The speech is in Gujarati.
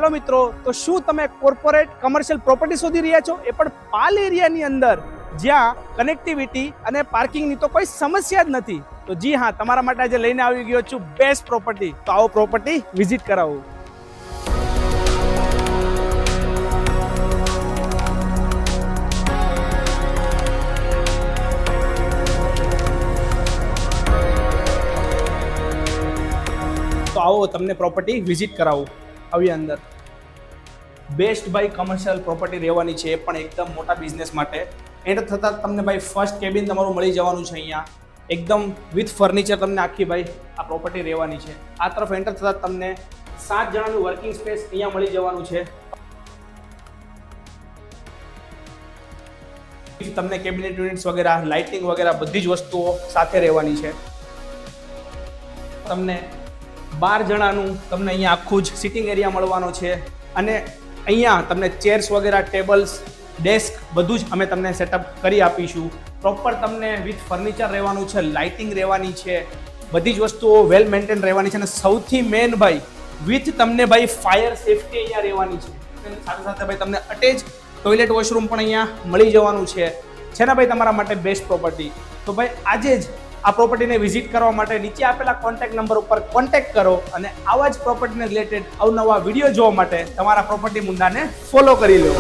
हेलो मित्रों, तो शू तमे कोर्पोरेट कमर्शियल प्रोपर्टी शोधी रह्या छो ए पण पाल एरियानी अंदर ज्यां कनेक्टिविटी अने पार्किंगनी तो कोई समस्या ज नथी। तो जी हाँ, तमारा माटे आज लईने आवी गयो छुं बेस्ट प्रोपर्टी। तो आओ प्रोपर्टी विजिट करावो। तो आओ तमने प्रोपर्टी विजिट करावो। अभी अंदर बेस्ट भाई कमर्शियल प्रोपर्टी રહેવાની છે, પણ એકદમ મોટા બિઝનેસ માટે। એન્ટર થતા તમને ભાઈ ફર્સ્ટ કેબિન તમારું મળી જવાનું છે। અહીંયા એકદમ વિથ ફર્નિચર તમને આખી ભાઈ આ પ્રોપર્ટી રહેવાની છે। આ તરફ એન્ટર થતા તમને 7 જણાનું વર્કિંગ સ્પેસ અહીંયા મળી જવાનું છે। તમને કેબિનેટ યુનિટ્સ વગેરે, લાઇટિંગ વગેરે બધી જ વસ્તુઓ સાથે રહેવાની છે। તમને 12 જણાનું તમને અહીંયા આખું જ સિટિંગ એરિયા મળવાનો છે અને અહીંયા તમને ચેર્સ વગેરે, ટેબલ્સ, ડેસ્ક બધું જ અમે તમને સેટઅપ કરી આપીશું। પ્રોપર તમને વિથ ફર્નિચર રહેવાનું છે, લાઇટિંગ રહેવાની છે, બધી જ વસ્તુઓ વેલ મેન્ટેન રહેવાની છે અને સૌથી મેન ભાઈ વિથ તમને ભાઈ ફાયર સેફટી અહીંયા રહેવાની છે। સાથે સાથે ભાઈ તમને અટેચ ટોયલેટ વોશરૂમ પણ અહીંયા મળી જવાનું છે ને ભાઈ તમારા માટે બેસ્ટ પ્રોપર્ટી। તો ભાઈ આજે જ આ પ્રોપર્ટીને વિઝિટ કરવા માટે નીચે આપેલા કોન્ટેક્ટ નંબર ઉપર કોન્ટેક્ટ કરો અને આવા જ પ્રોપર્ટીને રિલેટેડ અવનવા વિડીયો જોવા માટે તમારા પ્રોપર્ટી મુદ્દાને ફોલો કરી લો।